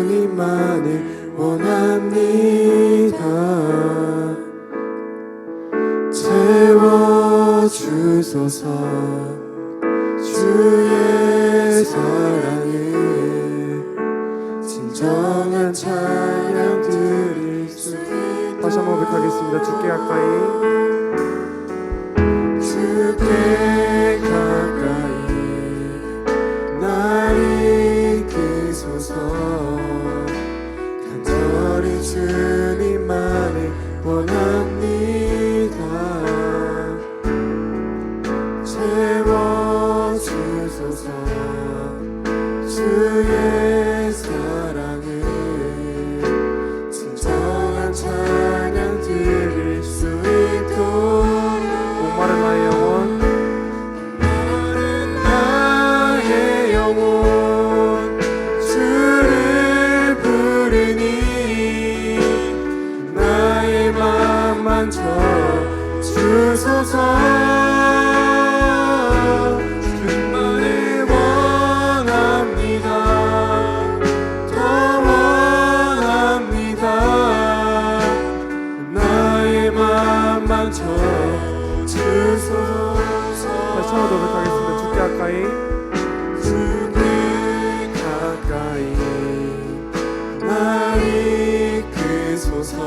주님만을 원합니다. 채워주소서. 주의 사랑을 진정한 찬양 드릴 수 있도록. 다시 한번 고백하겠습니다. 주께 가까이, 주께 가까이 날 이끄소서. 간절히 주님만을 원합니다. 채워주소서. 주의 사랑을 진정한 찬양 드릴 수 있도록. 목마른 나의 영혼, 나의 영혼 주를 부르니 나의 맘 만져 주소서. 주님만을 원합니다. 더 원합니다. 나의 맘 만져 주소서. 다시 한번 고백하겠습니다. 주께 가까이, 주께 가까이 날 이끄소서.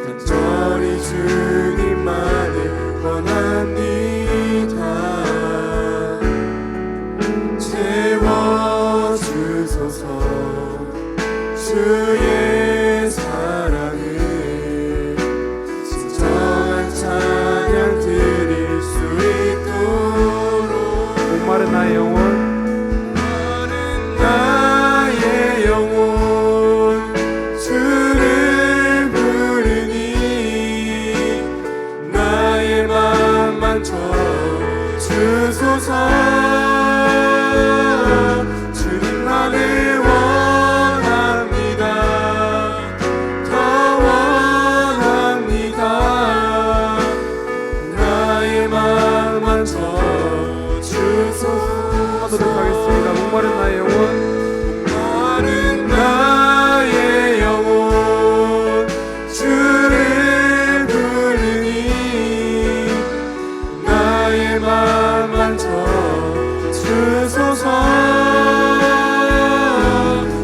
간절히 주님만을 원합니다. 채워주소서. 주의 사랑을 진정한 찬양 드릴 수 있도록. 목마른 나의 영혼, 나의 영혼 주를 부르니 나의 맘 만져 주소서. 주님만을 원합니다. 더 원합니다. 나의 맘 만져 주소서. 고백하겠습니다. 목마른 나의 영혼, 목마른 나의 영혼 주를 부르니 나의 맘 만져 주소서.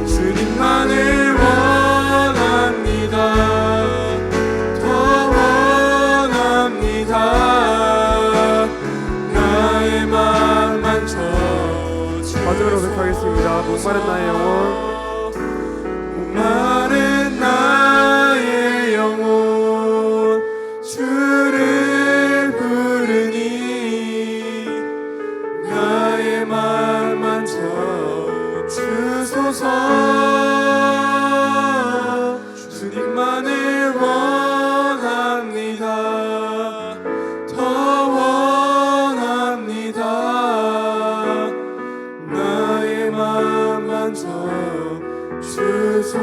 주님만을 원합니다. 더 원합니다. 나의 맘 만져. 마지막으로 고백하겠습니다. 목마른 나의 영혼, 목마른 나의 영혼 주를 부르니 나의 맘 만져 주소서. 주님만을 원합니다. 더 원합니다. 나의 맘 만져 주소서.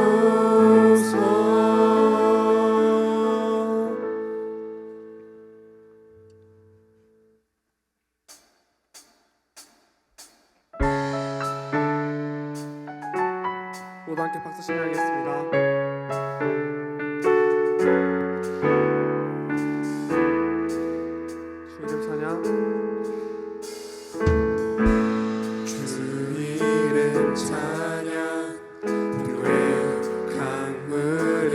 모두 함께 박수 신나겠습니다. 주 이름 찬양. 주 이름 찬양. 불의 강물을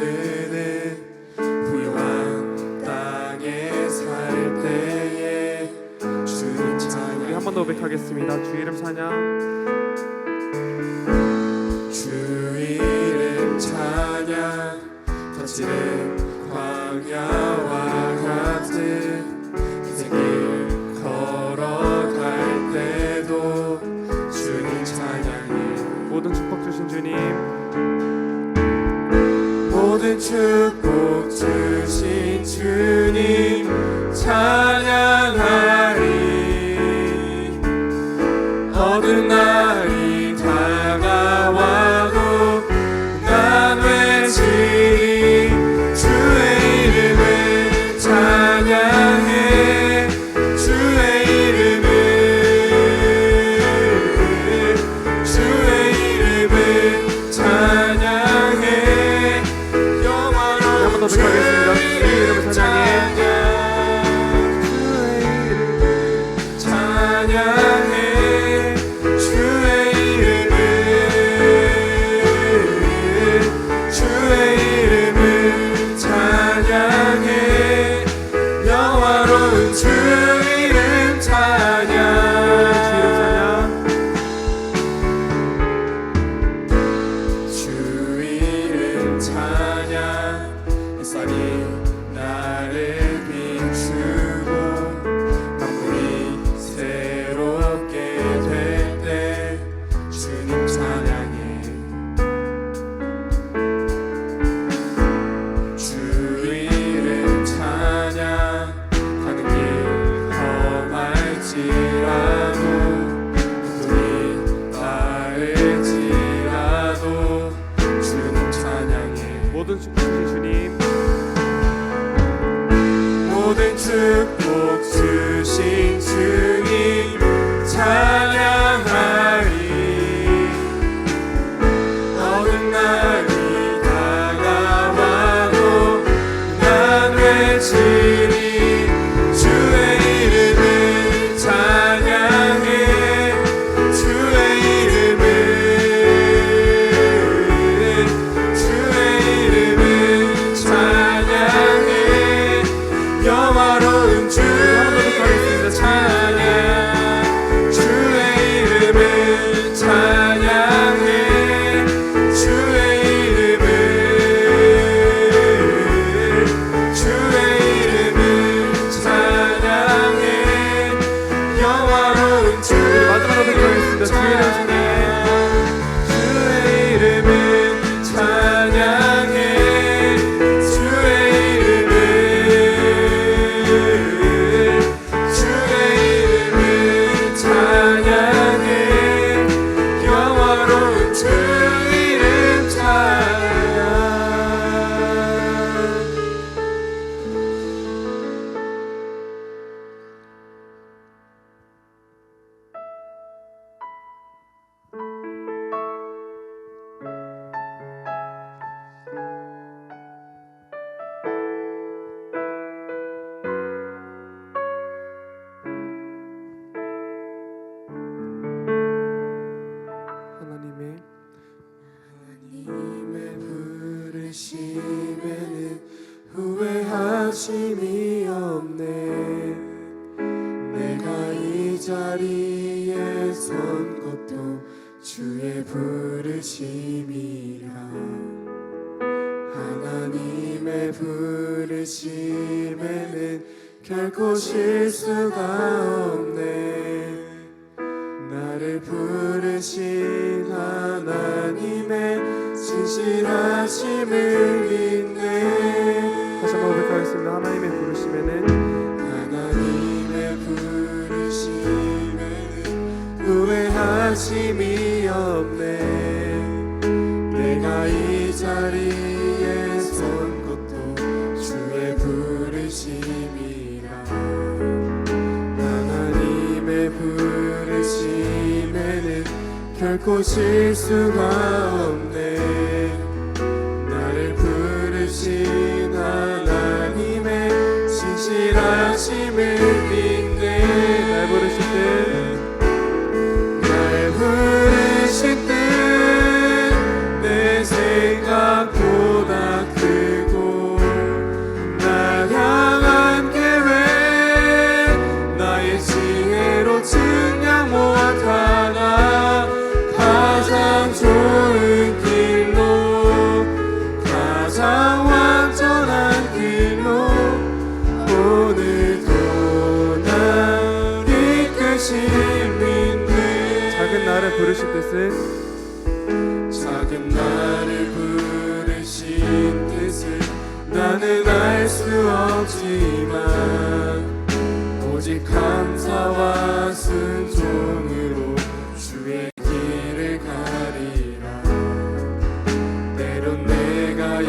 흐르는 부유한 땅에 살 때에 주님 찬양. 우리 한 번 더 고백하겠습니다. 주 이름 찬양. 주 이름 찬양. 거칠은 광야와 같은 인생길 걸어갈 때도 주님 찬양해. 모든 축복 주신 주님, 모든 축복 주신 주님 찬양하리. 어두운 날이 다가와도 난 외치리. 주의 이름을 찬양해. 주의 이름을, 주의 이름을 모든 축복 주신 주님, 모든 축복 주신 주님 찬양하리. 어두운 날이 다가와도 난 외치리. 주의 이름을 찬양해. 주의 이름을 찬양해. 영화로운 주의 찬양. 주의 이름을 찬양해. 주의 이름을 찬양해. 영화로운 주의 마지막으로 기도하겠습니다. 주의 이름을 찬양해. 주의 이름을 찬양해. 영화로운 주 이름 찬양. 하나님의 부르심에는 후회하심이 없네. 내가 이 자리에 선 것도 주의 부르심이라. 하나님의 부르심에는 결코 실수가 없네. 나를 부르신 하나님의 진실하심을 믿네. 다시 한번 고백하겠습니다. 하나님의 부르심에는 후회하심이 없네. 내가 이 자리에 선 것도 주의 부르심이라. 하나님의 부르심에는 결코 실수가 없네. 나를 부르신 하나님의 진실하심을 믿네. 날 부르실 때 내 생각보다 크고 날 향한 계획 나의 지혜로 증량 못하나 가장 좋은 길로 가장 완전한 길로 오늘도 날 이끄신 작은 나를 부르실 뜻은 작은 나를 부르신 뜻을 나는 알 수 없지만 오직 감사와 순종으로 주의 길을 가리라. 때론 내가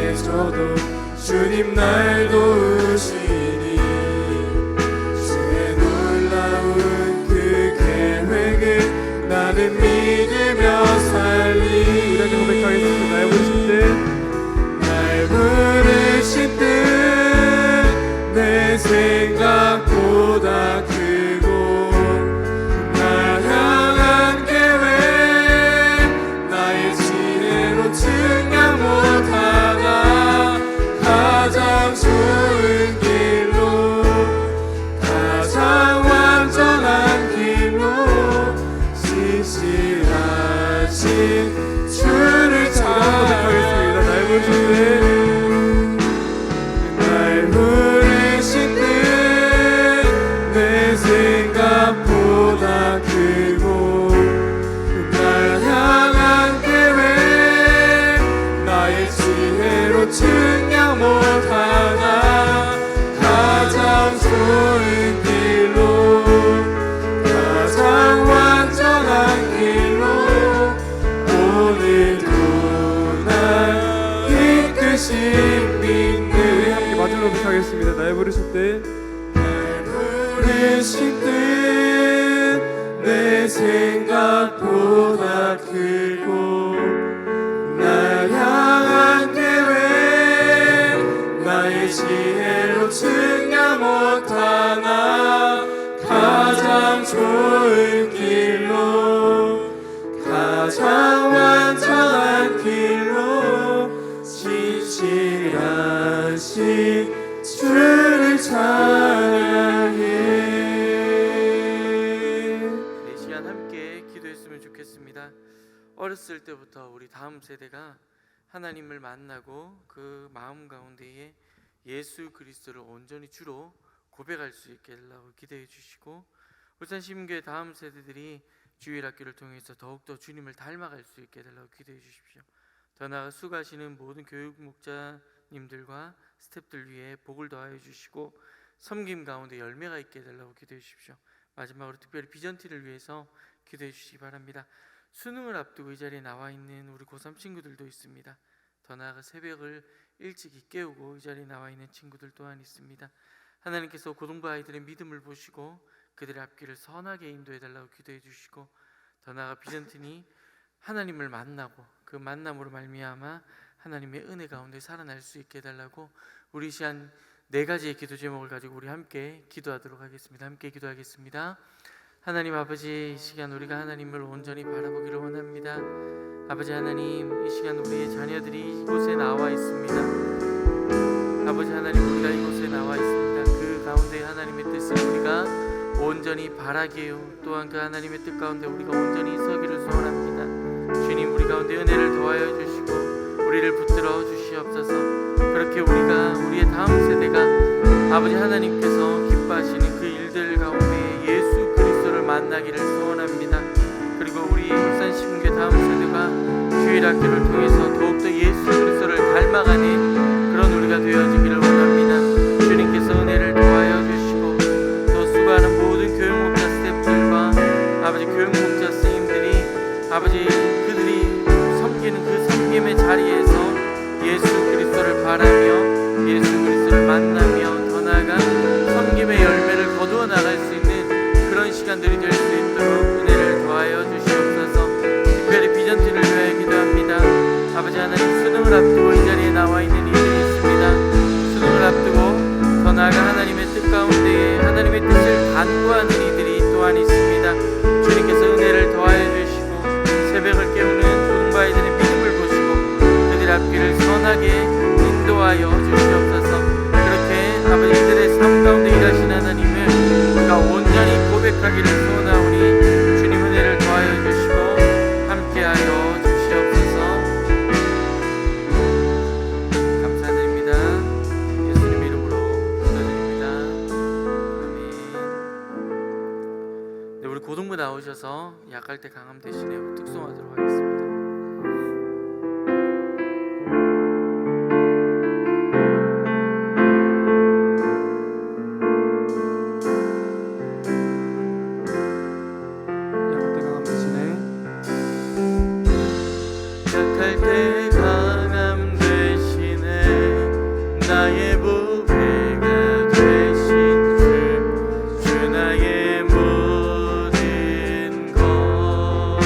연약해져도 주님 날 도우시니 주의 놀라운 그 계획을 나는 믿으며 살리. 이렇게 고백하겠습니다. 날 부르실 때 내 생각보다 크고 날 향한 계획 나의 지혜로 증량 못하나 가장 좋은 길로 가장 완전한 길로 신실하신 주를 찬양하겠습니다. 날 부르실 때 내 생각보다 크고 날 향한 계획 나의 지혜로 증량 못하나 가장 좋은 길로 가장 완전한 길로 오늘도 날 믿는 우리 함께 마지막으로 고백하겠습니다. 날 부르실 때 부르실 때내 생각보다 크고 날 향한 계획 나의 지혜로 측량 못하나 가장 좋은 길로 가장 완전한 길로 진실하신 주를 찬양해. 이 시간 함께 기도했으면 좋겠습니다. 어렸을 때부터 우리 다음 세대가 하나님을 만나고 그 마음 가운데에 예수 그리스도를 온전히 주로 고백할 수 있게 해달라고 기도해 주시고, 울산 시민교회 다음 세대들이 주일학교를 통해서 더욱더 주님을 닮아갈 수 있게 해달라고 기도해 주십시오. 더 나아가 수고하시는 모든 교육 목자님들과 스태프들 위해 복을 더하여 주시고 섬김 가운데 열매가 있게 해달라고 기도해 주십시오. 마지막으로 특별히 비전티를 위해서 기도해 주시기 바랍니다. 수능을 앞두고 이 자리에 나와 있는 우리 고3 친구들도 있습니다. 더 나아가 새벽을 일찍이 깨우고 이 자리에 나와 있는 친구들 또한 있습니다. 하나님께서 고등부 아이들의 믿음을 보시고 그들의 앞길을 선하게 인도해 달라고 기도해 주시고, 더 나아가 비전틴이 하나님을 만나고 그 만남으로 말미암아 하나님의 은혜 가운데 살아날 수 있게 해달라고 우리 시간 4가지의 기도 제목을 가지고 우리 함께 기도하도록 하겠습니다. 함께 기도하겠습니다. 하나님 아버지, 이 시간 우리가 하나님을 온전히 바라보기를 원합니다. 아버지 하나님, 이 시간 우리의 자녀들이 이곳에 나와 있습니다. 아버지 하나님, 우리가 이곳에 나와 있습니다. 그 가운데 하나님의 뜻을 우리가 온전히 바라게요. 또한 그 하나님의 뜻 가운데 우리가 온전히 서기를 소원합니다. 주님, 우리 가운데 은혜를 더하여 주시고 우리를 붙들어 주시옵소서. 그렇게 우리가 우리의 다음 세대가 아버지 하나님께서 기뻐하시는 그 일들 가운데 예수 그리스도를 만나기를 소원합니다. 그리고 우리 울산 시민교회 다음 세대가 주일학교를 통해서 더욱더 예수 그리스도를 닮아가는 그런 우리가 되어지기를 원합니다. 주님께서 은혜를 더하여 주시고 또 수고하는 모든 교육목자 스태프들과 아버지 교육목자 선생님들이 아버지 그들이 섬기는 그 섬김의 자리에서 예수 그리스도를 바라며 예수 그리스도를 만나며 더 나아가 섬김의 열매를 거두어 나갈 수 있는 그런 시간들이 될 수 있도록 은혜를 더하여 주시옵소서. 특별히 비전티를 위하여 기도합니다. 아버지 하나님, 수능을 앞두고 이 자리에 나와 있는 이들이 있습니다. 수능을 앞두고 더 나아가 하나님의 뜻 가운데에 하나님의 뜻을 간구하는 이들이 또한 있습니다. 주님께서 은혜를 더하여 주시고 새벽을 깨우는 고등부 아이들의 믿음을 보시고 그들 앞길을 선하게 인도하여 주시옵소서. 그렇게 아버지들의 삶 가운데 일하신 하나님을 우리가 온전히 고백하기를 소원하오니 주님 은혜를 더하여 주시고 함께하여 주시옵소서. 감사드립니다. 예수님 이름으로 기도드립니다. 아멘. 네, 우리 고등부 나오셔서 약할 때 강함 대신에 특송하도록 하겠습니다. 약할 때 강함 대신에 나의 보배가 되신 주 나의 모든 것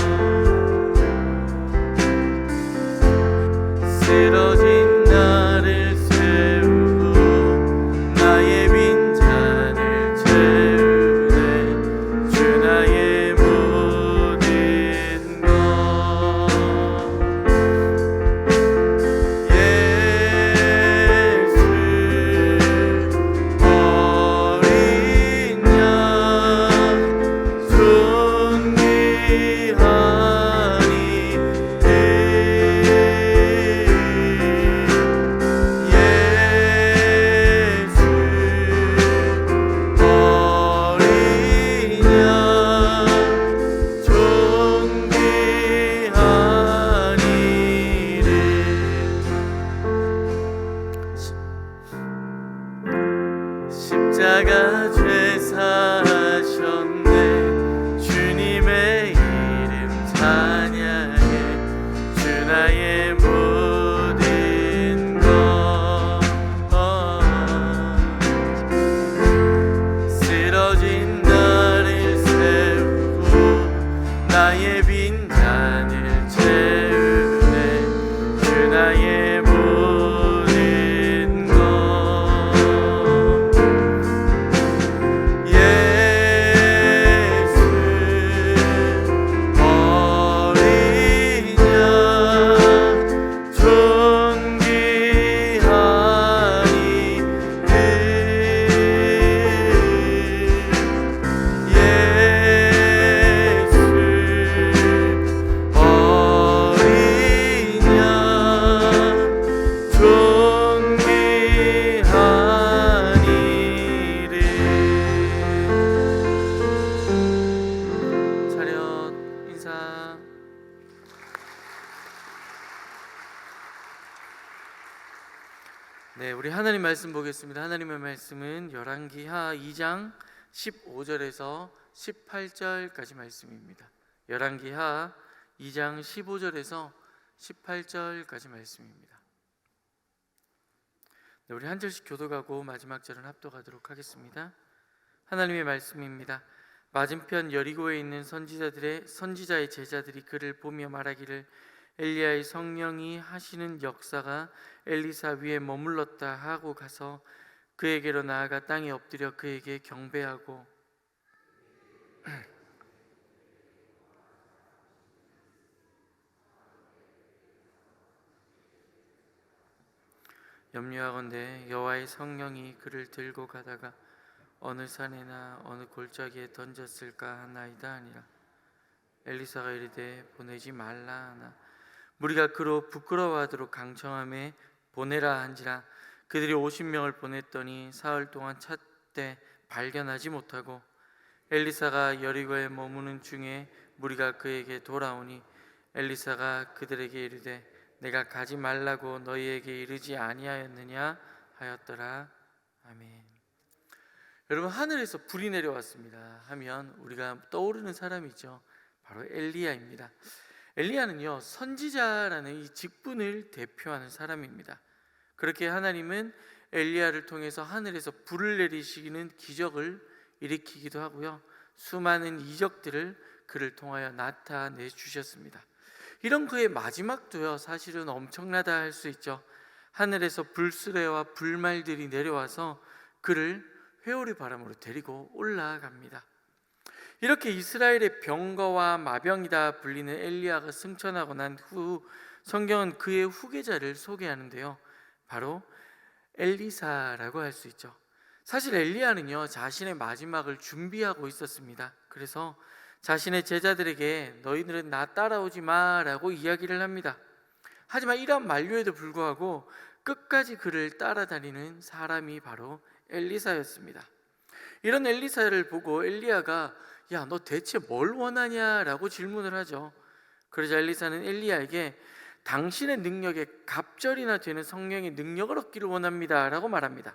네, 우리 하나님 말씀 보겠습니다. 하나님의 말씀은 열왕기하 2장 15절에서 18절까지 말씀입니다. 열왕기하 2장 15절에서 18절까지 말씀입니다. 네, 우리 한 절씩 교독하고 마지막 절은 합독하도록 하겠습니다. 하나님의 말씀입니다. 맞은편 여리고에 있는 선지자의 제자들이 그를 보며 말하기를 엘리야의 성령이 하시는 역사가 엘리사 위에 머물렀다 하고 가서 그에게로 나아가 땅에 엎드려 그에게 경배하고 염려하건대 여호와의 성령이 그를 들고 가다가 어느 산에나 어느 골짜기에 던졌을까 하나이다 하니라. 엘리사가 이르되 보내지 말라 하나 무리가 그로 부끄러워하도록 강청함에 보내라 한지라. 그들이 50명을 보냈더니 사흘 동안 찾되 발견하지 못하고 엘리사가 여리고에 머무는 중에 무리가 그에게 돌아오니 엘리사가 그들에게 이르되 내가 가지 말라고 너희에게 이르지 아니하였느냐 하였더라. 아멘. 여러분, 하늘에서 불이 내려왔습니다 하면 우리가 떠오르는 사람이죠. 바로 엘리야입니다. 엘리야는요, 선지자라는 이 직분을 대표하는 사람입니다. 그렇게 하나님은 엘리야를 통해서 하늘에서 불을 내리시는 기적을 일으키기도 하고요, 수많은 이적들을 그를 통하여 나타내 주셨습니다. 이런 그의 마지막도요, 사실은 엄청나다 할 수 있죠. 하늘에서 불수레와 불말들이 내려와서 그를 회오리 바람으로 데리고 올라갑니다. 이렇게 이스라엘의 병거와 마병이다 불리는 엘리야가 승천하고 난 후 성경은 그의 후계자를 소개하는데요, 바로 엘리사라고 할 수 있죠. 사실 엘리야는요, 자신의 마지막을 준비하고 있었습니다. 그래서 자신의 제자들에게 너희들은 나 따라오지 마라고 이야기를 합니다. 하지만 이러한 만류에도 불구하고 끝까지 그를 따라다니는 사람이 바로 엘리사였습니다. 이런 엘리사를 보고 엘리야가 야, 너 대체 뭘 원하냐라고 질문을 하죠. 그러자 엘리사는 엘리야에게 당신의 능력에 갑절이나 되는 성령의 능력을 얻기를 원합니다 라고 말합니다.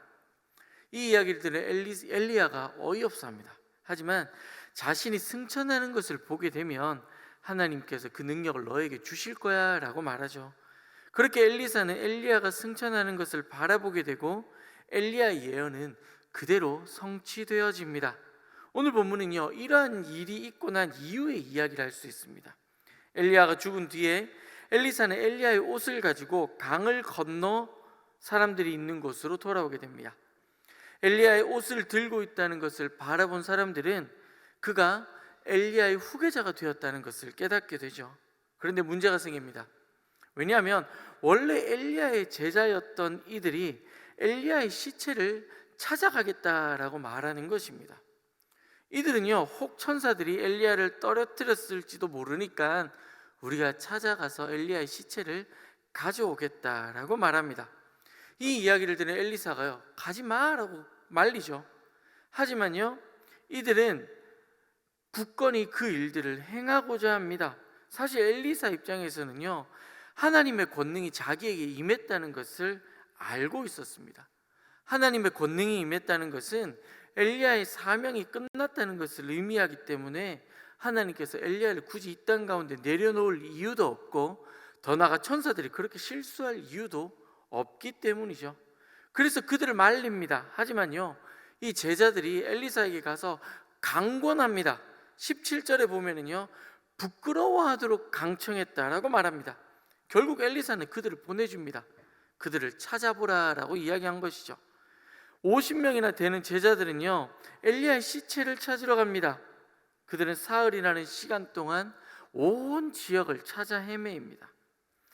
이 이야기를 들은 엘리야가 어이없어합니다. 하지만 자신이 승천하는 것을 보게 되면 하나님께서 그 능력을 너에게 주실 거야 라고 말하죠. 그렇게 엘리사는 엘리야가 승천하는 것을 바라보게 되고 엘리야의 예언은 그대로 성취되어집니다. 오늘 본문은요, 이러한 일이 있고 난 이후의 이야기를 할 수 있습니다. 엘리야가 죽은 뒤에 엘리사는 엘리야의 옷을 가지고 강을 건너 사람들이 있는 곳으로 돌아오게 됩니다. 엘리야의 옷을 들고 있다는 것을 바라본 사람들은 그가 엘리야의 후계자가 되었다는 것을 깨닫게 되죠. 그런데 문제가 생깁니다. 왜냐하면 원래 엘리야의 제자였던 이들이 엘리야의 시체를 찾아가겠다라고 말하는 것입니다. 이들은요, 혹 천사들이 엘리야를 떨어뜨렸을지도 모르니까 우리가 찾아가서 엘리야의 시체를 가져오겠다라고 말합니다. 이 이야기를 들은 엘리사가요, 가지 마라고 말리죠. 하지만요, 이들은 굳건히 그 일들을 행하고자 합니다. 사실 엘리사 입장에서는요, 하나님의 권능이 자기에게 임했다는 것을 알고 있었습니다. 하나님의 권능이 임했다는 것은 엘리야의 사명이 끝났다는 것을 의미하기 때문에 하나님께서 엘리야를 굳이 이 땅 가운데 내려놓을 이유도 없고, 더 나아가 천사들이 그렇게 실수할 이유도 없기 때문이죠. 그래서 그들을 말립니다. 하지만요, 이 제자들이 엘리사에게 가서 강권합니다. 17절에 보면은요, 부끄러워하도록 강청했다라고 말합니다. 결국 엘리사는 그들을 보내줍니다. 그들을 찾아보라라고 이야기한 것이죠. 50명이나 되는 제자들은요, 엘리야의 시체를 찾으러 갑니다. 그들은 사흘이라는 시간 동안 온 지역을 찾아 헤매입니다.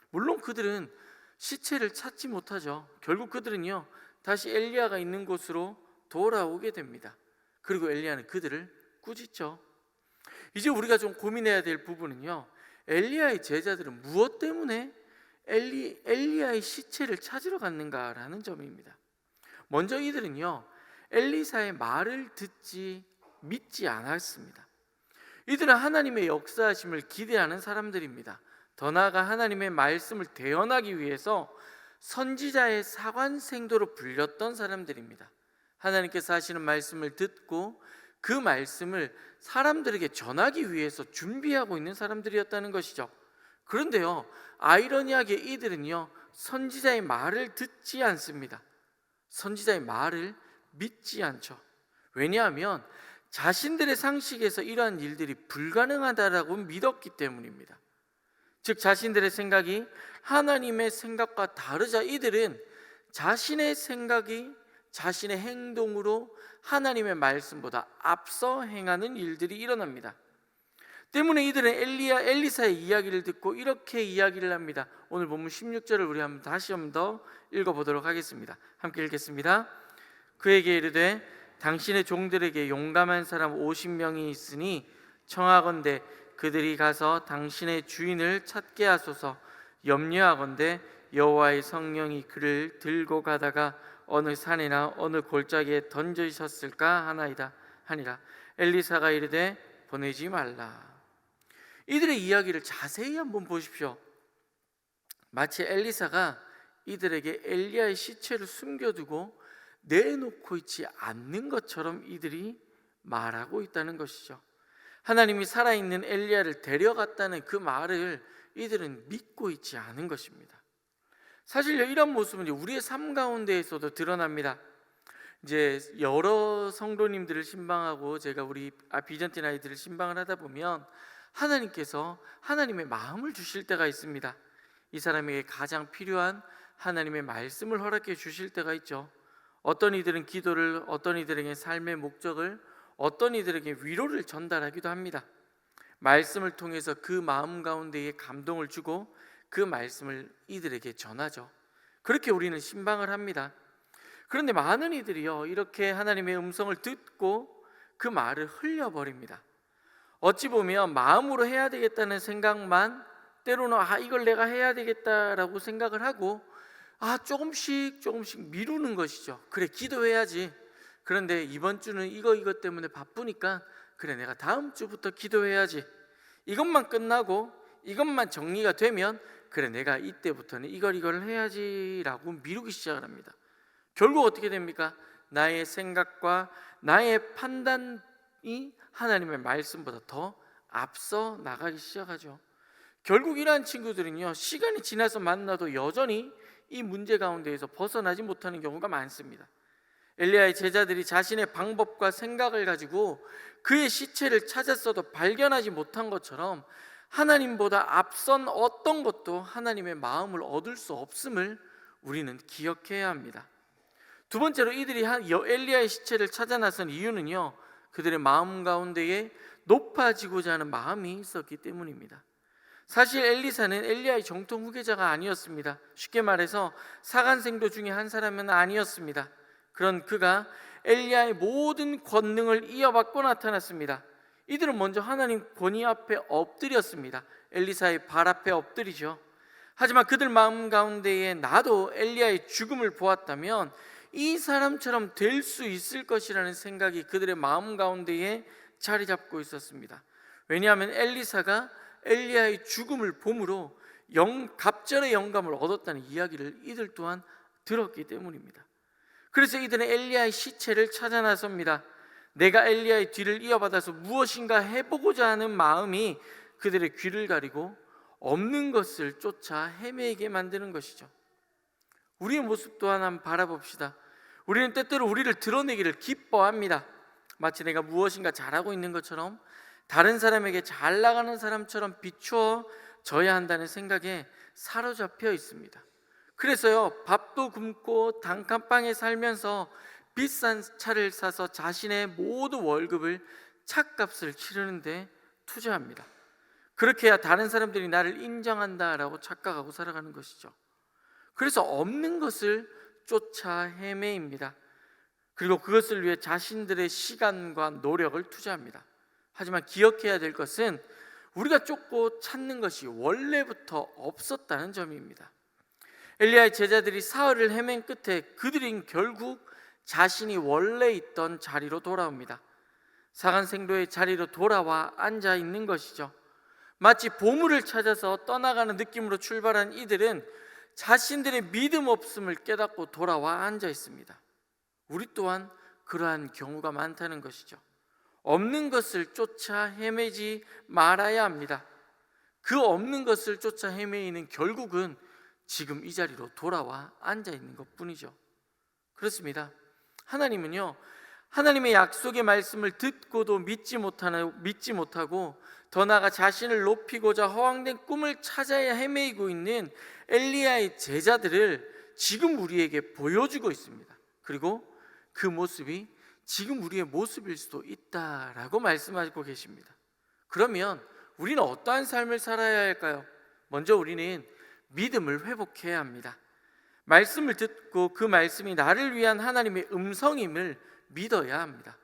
물론 그들은 시체를 찾지 못하죠. 결국 그들은요, 다시 엘리야가 있는 곳으로 돌아오게 됩니다. 그리고 엘리야는 그들을 꾸짖죠. 이제 우리가 좀 고민해야 될 부분은요, 엘리야의 제자들은 무엇 때문에 엘리야의 시체를 찾으러 갔는가라는 점입니다. 먼저 이들은요, 엘리사의 말을 믿지 않았습니다. 이들은 하나님의 역사하심을 기대하는 사람들입니다. 더 나아가 하나님의 말씀을 대언하기 위해서 선지자의 사관생도로 불렸던 사람들입니다. 하나님께서 하시는 말씀을 듣고 그 말씀을 사람들에게 전하기 위해서 준비하고 있는 사람들이었다는 것이죠. 그런데요, 아이러니하게 이들은요, 선지자의 말을 듣지 않습니다. 선지자의 말을 믿지 않죠. 왜냐하면 자신들의 상식에서 이러한 일들이 불가능하다라고 믿었기 때문입니다. 즉 자신들의 생각이 하나님의 생각과 다르자 이들은 자신의 생각이 자신의 행동으로 하나님의 말씀보다 앞서 행하는 일들이 일어납니다. 때문에 이들은 엘리사의 이야기를 듣고 이렇게 이야기를 합니다. 오늘 본문 16절을 우리 다시 한번 더 읽어보도록 하겠습니다. 함께 읽겠습니다. 그에게 이르되 당신의 종들에게 용감한 사람 50명이 있으니 청하건대 그들이 가서 당신의 주인을 찾게 하소서. 염려하건대 여호와의 성령이 그를 들고 가다가 어느 산이나 어느 골짜기에 던지셨을까 하니라. 엘리사가 이르되 보내지 말라. 이들의 이야기를 자세히 한번 보십시오. 마치 엘리사가 이들에게 엘리야의 시체를 숨겨두고 내놓고 있지 않는 것처럼 이들이 말하고 있다는 것이죠. 하나님이 살아있는 엘리야를 데려갔다는 그 말을 이들은 믿고 있지 않은 것입니다. 사실 이런 모습은 우리의 삶 가운데에서도 드러납니다. 이제 여러 성도님들을 신방하고 제가 우리 비전팀 아이들을 신방을 하다 보면 하나님께서 하나님의 마음을 주실 때가 있습니다. 이 사람에게 가장 필요한 하나님의 말씀을 허락해 주실 때가 있죠. 어떤 이들은 기도를, 어떤 이들에게 삶의 목적을, 어떤 이들에게 위로를 전달하기도 합니다. 말씀을 통해서 그 마음 가운데에 감동을 주고 그 말씀을 이들에게 전하죠. 그렇게 우리는 신방을 합니다. 그런데 많은 이들이요, 이렇게 하나님의 음성을 듣고 그 말을 흘려버립니다. 어찌 보면 마음으로 해야 되겠다는 생각만, 때로는 이걸 내가 해야 되겠다라고 생각을 하고 조금씩 미루는 것이죠. 그래, 기도해야지. 그런데 이번 주는 이것 때문에 바쁘니까 그래, 내가 다음 주부터 기도해야지. 이것만 끝나고 이것만 정리가 되면 그래, 내가 이때부터는 이걸 해야지라고 미루기 시작을 합니다. 결국 어떻게 됩니까? 나의 생각과 나의 판단이 하나님의 말씀보다 더 앞서 나가기 시작하죠. 결국 이러한 친구들은요, 시간이 지나서 만나도 여전히 이 문제 가운데에서 벗어나지 못하는 경우가 많습니다. 엘리야의 제자들이 자신의 방법과 생각을 가지고 그의 시체를 찾았어도 발견하지 못한 것처럼 하나님보다 앞선 어떤 것도 하나님의 마음을 얻을 수 없음을 우리는 기억해야 합니다. 두 번째로 이들이 엘리야의 시체를 찾아 나선 이유는요, 그들의 마음 가운데에 높아지고자 하는 마음이 있었기 때문입니다. 사실 엘리사는 엘리야의 정통 후계자가 아니었습니다. 쉽게 말해서 사관생도 중에 한 사람은 아니었습니다. 그런 그가 엘리야의 모든 권능을 이어받고 나타났습니다. 이들은 먼저 하나님 권위 앞에 엎드렸습니다. 엘리사의 발 앞에 엎드리죠. 하지만 그들 마음 가운데에 나도 엘리야의 죽음을 보았다면 이 사람처럼 될 수 있을 것이라는 생각이 그들의 마음 가운데에 자리 잡고 있었습니다. 왜냐하면 엘리사가 엘리야의 죽음을 봄으로 갑절의 영감을 얻었다는 이야기를 이들 또한 들었기 때문입니다. 그래서 이들은 엘리야의 시체를 찾아 나섭니다. 내가 엘리야의 뒤를 이어받아서 무엇인가 해보고자 하는 마음이 그들의 귀를 가리고 없는 것을 쫓아 헤매게 만드는 것이죠. 우리의 모습 또한 한번 바라봅시다. 우리는 때때로 우리를 드러내기를 기뻐합니다. 마치 내가 무엇인가 잘하고 있는 것처럼, 다른 사람에게 잘 나가는 사람처럼 비추어져야 한다는 생각에 사로잡혀 있습니다. 그래서요, 밥도 굶고 단칸방에 살면서 비싼 차를 사서 자신의 모든 월급을 차값을 치르는데 투자합니다. 그렇게 해야 다른 사람들이 나를 인정한다라고 착각하고 살아가는 것이죠. 그래서 없는 것을 쫓아 헤매입니다. 그리고 그것을 위해 자신들의 시간과 노력을 투자합니다. 하지만 기억해야 될 것은 우리가 쫓고 찾는 것이 원래부터 없었다는 점입니다. 엘리야의 제자들이 사흘을 헤맨 끝에 그들은 결국 자신이 원래 있던 자리로 돌아옵니다. 사관생도의 자리로 돌아와 앉아 있는 것이죠. 마치 보물을 찾아서 떠나가는 느낌으로 출발한 이들은 자신들의 믿음 없음을 깨닫고 돌아와 앉아 있습니다. 우리 또한 그러한 경우가 많다는 것이죠. 없는 것을 쫓아 헤매지 말아야 합니다. 그 없는 것을 쫓아 헤매이는 결국은 지금 이 자리로 돌아와 앉아 있는 것뿐이죠. 그렇습니다. 하나님은요, 하나님의 약속의 말씀을 듣고도 믿지 못하고 더 나아가 자신을 높이고자 허황된 꿈을 찾아야 헤매이고 있는 엘리야의 제자들을 지금 우리에게 보여주고 있습니다. 그리고 그 모습이 지금 우리의 모습일 수도 있다라고 말씀하고 계십니다. 그러면 우리는 어떠한 삶을 살아야 할까요? 먼저 우리는 믿음을 회복해야 합니다. 말씀을 듣고 그 말씀이 나를 위한 하나님의 음성임을 믿어야 합니다.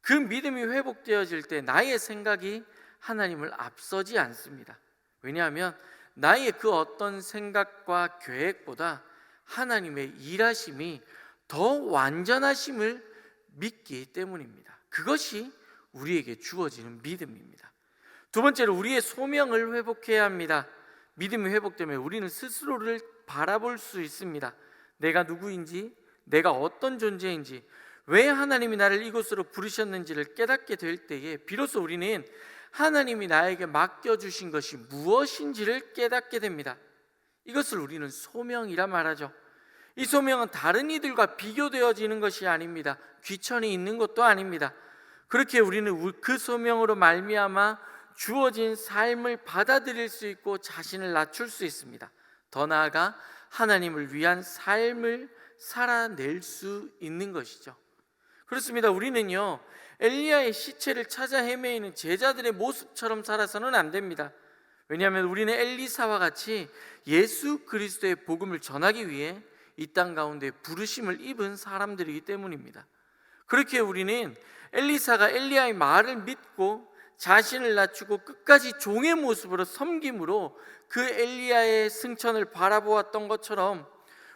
그 믿음이 회복되어질 때 나의 생각이 하나님을 앞서지 않습니다. 왜냐하면 나의 그 어떤 생각과 계획보다 하나님의 일하심이 더 완전하심을 믿기 때문입니다. 그것이 우리에게 주어지는 믿음입니다. 두 번째로 우리의 소명을 회복해야 합니다. 믿음이 회복되면 우리는 스스로를 바라볼 수 있습니다. 내가 누구인지, 내가 어떤 존재인지, 왜 하나님이 나를 이곳으로 부르셨는지를 깨닫게 될 때에 비로소 우리는 하나님이 나에게 맡겨주신 것이 무엇인지를 깨닫게 됩니다. 이것을 우리는 소명이라 말하죠. 이 소명은 다른 이들과 비교되어지는 것이 아닙니다. 귀천이 있는 것도 아닙니다. 그렇게 우리는 그 소명으로 말미암아 주어진 삶을 받아들일 수 있고 자신을 낮출 수 있습니다. 더 나아가 하나님을 위한 삶을 살아낼 수 있는 것이죠. 그렇습니다. 우리는요, 엘리야의 시체를 찾아 헤매이는 제자들의 모습처럼 살아서는 안 됩니다. 왜냐하면 우리는 엘리사와 같이 예수 그리스도의 복음을 전하기 위해 이 땅 가운데 부르심을 입은 사람들이기 때문입니다. 그렇게 우리는 엘리사가 엘리야의 말을 믿고 자신을 낮추고 끝까지 종의 모습으로 섬김으로 그 엘리야의 승천을 바라보았던 것처럼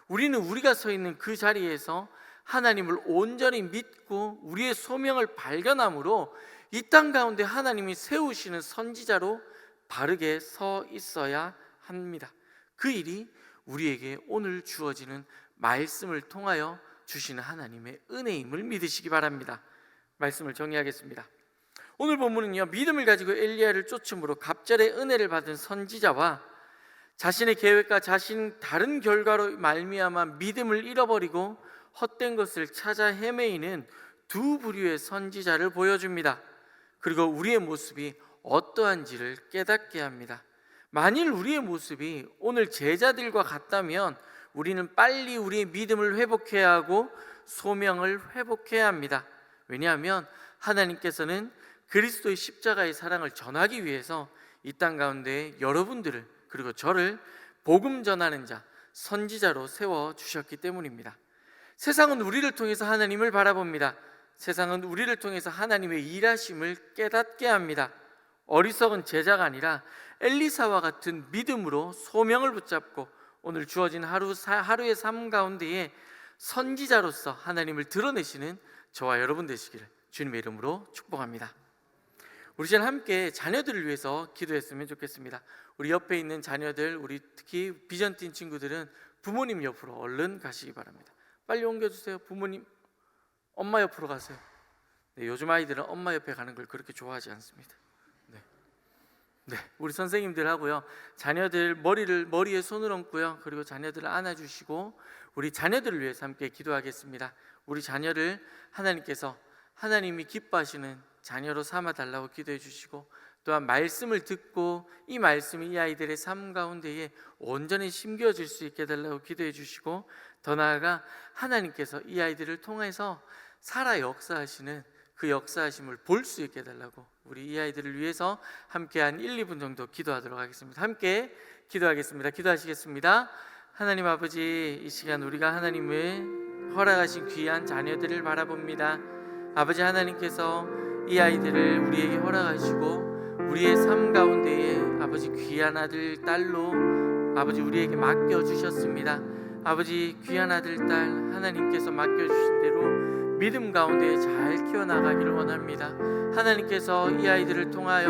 우리는 우리가 서 있는 그 자리에서 하나님을 온전히 믿고 우리의 소명을 발견함으로 이 땅 가운데 하나님이 세우시는 선지자로 바르게 서 있어야 합니다. 그 일이 우리에게 오늘 주어지는 말씀을 통하여 주시는 하나님의 은혜임을 믿으시기 바랍니다. 말씀을 정리하겠습니다. 오늘 본문은요, 믿음을 가지고 엘리야를 쫓음으로 갑절의 은혜를 받은 선지자와 자신의 계획과 자신 다른 결과로 말미암아 믿음을 잃어버리고 헛된 것을 찾아 헤매이는 두 부류의 선지자를 보여줍니다. 그리고 우리의 모습이 어떠한지를 깨닫게 합니다. 만일 우리의 모습이 오늘 제자들과 같다면 우리는 빨리 우리의 믿음을 회복해야 하고 소명을 회복해야 합니다. 왜냐하면 하나님께서는 그리스도의 십자가의 사랑을 전하기 위해서 이 땅 가운데 여러분들을 그리고 저를 복음 전하는 자, 선지자로 세워주셨기 때문입니다. 세상은 우리를 통해서 하나님을 바라봅니다. 세상은 우리를 통해서 하나님의 일하심을 깨닫게 합니다. 어리석은 제자가 아니라 엘리사와 같은 믿음으로 소명을 붙잡고 오늘 주어진 하루의 삶 가운데에 선지자로서 하나님을 드러내시는 저와 여러분 되시기를 주님의 이름으로 축복합니다. 우리 시간 함께 자녀들을 위해서 기도했으면 좋겠습니다. 우리 옆에 있는 자녀들, 우리 특히 비전팀 친구들은 부모님 옆으로 얼른 가시기 바랍니다. 빨리 옮겨주세요. 부모님, 엄마 옆으로 가세요. 네, 요즘 아이들은 엄마 옆에 가는 걸 그렇게 좋아하지 않습니다. 네, 우리 선생님들 하고요, 자녀들 머리에 손을 얹고요, 그리고 자녀들을 안아주시고 우리 자녀들을 위해서 함께 기도하겠습니다. 우리 자녀를 하나님께서 하나님이 기뻐하시는 자녀로 삼아달라고 기도해 주시고, 또한 말씀을 듣고 이 말씀이 이 아이들의 삶 가운데에 온전히 심겨질 수 있게 해달라고 기도해 주시고, 더 나아가 하나님께서 이 아이들을 통해서 살아 역사하시는 그 역사하심을 볼 수 있게 해달라고 우리 이 아이들을 위해서 함께 한 1, 2분 정도 기도하도록 하겠습니다. 함께 기도하겠습니다. 기도하시겠습니다. 하나님 아버지, 이 시간 우리가 하나님의 허락하신 귀한 자녀들을 바라봅니다. 아버지, 하나님께서 이 아이들을 우리에게 허락하시고 우리의 삶 가운데에 아버지 귀한 아들, 딸로 아버지 우리에게 맡겨주셨습니다. 아버지, 귀한 아들, 딸 하나님께서 맡겨주신 대로 믿음 가운데 잘 키워나가기를 원합니다. 하나님께서 이 아이들을 통하여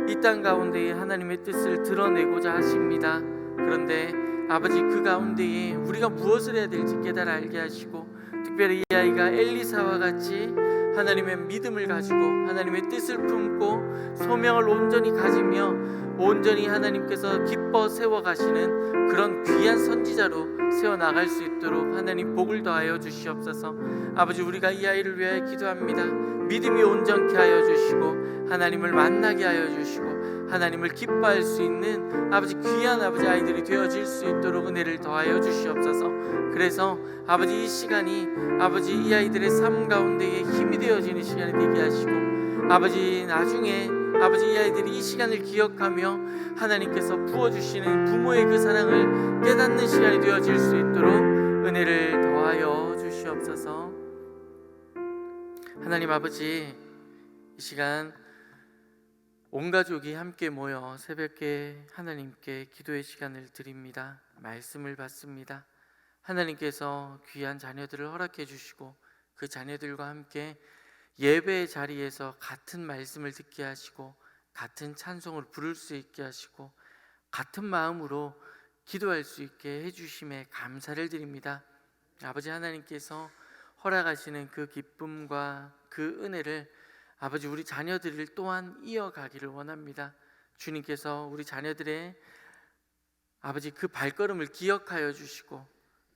이 땅 가운데에 하나님의 뜻을 드러내고자 하십니다. 그런데 아버지 그 가운데에 우리가 무엇을 해야 될지 깨달아 알게 하시고, 특별히 이 아이가 엘리사와 같이 하나님의 믿음을 가지고 하나님의 뜻을 품고 소명을 온전히 가지며 온전히 하나님께서 기뻐 세워가시는 그런 귀한 선지자로 세워나갈 수 있도록 하나님 복을 더하여 주시옵소서. 아버지, 우리가 이 아이를 위하여 기도합니다. 믿음이 온전케 하여 주시고 하나님을 만나게 하여 주시고 하나님을 기뻐할 수 있는 아버지 귀한 아버지 아이들이 되어질 수 있도록 은혜를 더하여 주시옵소서. 그래서 아버지 이 시간이 아버지 이 아이들의 삶 가운데에 힘이 되어지는 시간이 되게 하시고, 아버지 나중에 아버지 이 아이들이 이 시간을 기억하며 하나님께서 부어주시는 부모의 그 사랑을 깨닫는 시간이 되어질 수 있도록 은혜를 더하여 주시옵소서. 하나님 아버지, 이 시간 온 가족이 함께 모여 새벽에 하나님께 기도의 시간을 드립니다. 말씀을 받습니다. 하나님께서 귀한 자녀들을 허락해 주시고 그 자녀들과 함께 예배의 자리에서 같은 말씀을 듣게 하시고 같은 찬송을 부를 수 있게 하시고 같은 마음으로 기도할 수 있게 해주심에 감사를 드립니다. 아버지, 하나님께서 허락하시는 그 기쁨과 그 은혜를 아버지 우리 자녀들 또한 이어가기를 원합니다. 주님께서 우리 자녀들의 아버지 그 발걸음을 기억하여 주시고,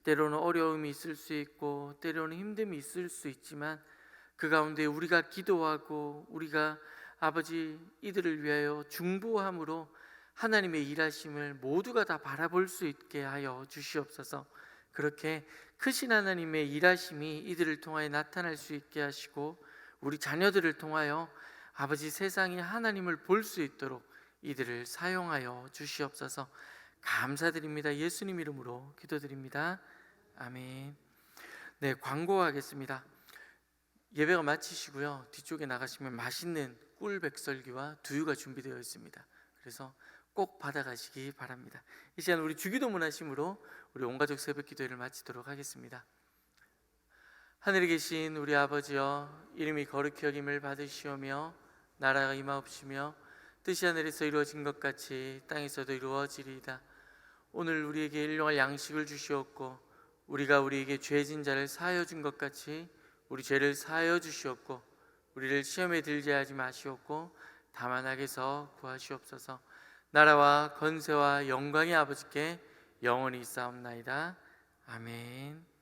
때로는 어려움이 있을 수 있고 때로는 힘듦이 있을 수 있지만 그 가운데 우리가 기도하고 우리가 아버지 이들을 위하여 중보함으로 하나님의 일하심을 모두가 다 바라볼 수 있게 하여 주시옵소서. 그렇게 크신 하나님의 일하심이 이들을 통하여 나타날 수 있게 하시고 우리 자녀들을 통하여 아버지 세상이 하나님을 볼 수 있도록 이들을 사용하여 주시옵소서. 감사드립니다. 예수님 이름으로 기도드립니다. 아멘. 네, 광고하겠습니다. 예배가 마치시고요, 뒤쪽에 나가시면 맛있는 꿀 백설기와 두유가 준비되어 있습니다. 그래서 꼭 받아가시기 바랍니다. 이 시간 우리 주기도문 하심으로 우리 온가족 새벽 기도회를 마치도록 하겠습니다. 하늘에 계신 우리 아버지여, 이름이 거룩히 여김을 받으시오며 나라가 임하옵시며 뜻이 하늘에서 이루어진 것 같이 땅에서도 이루어지리이다. 오늘 우리에게 일용할 양식을 주시옵고 우리가 우리에게 죄진 자를 사하여 준 것 같이 우리 죄를 사하여 주시옵고 우리를 시험에 들게 하지 마시옵고 다만 악에서 구하시옵소서. 나라와 권세와 영광의 아버지께 영원히 있사옵나이다. 아멘.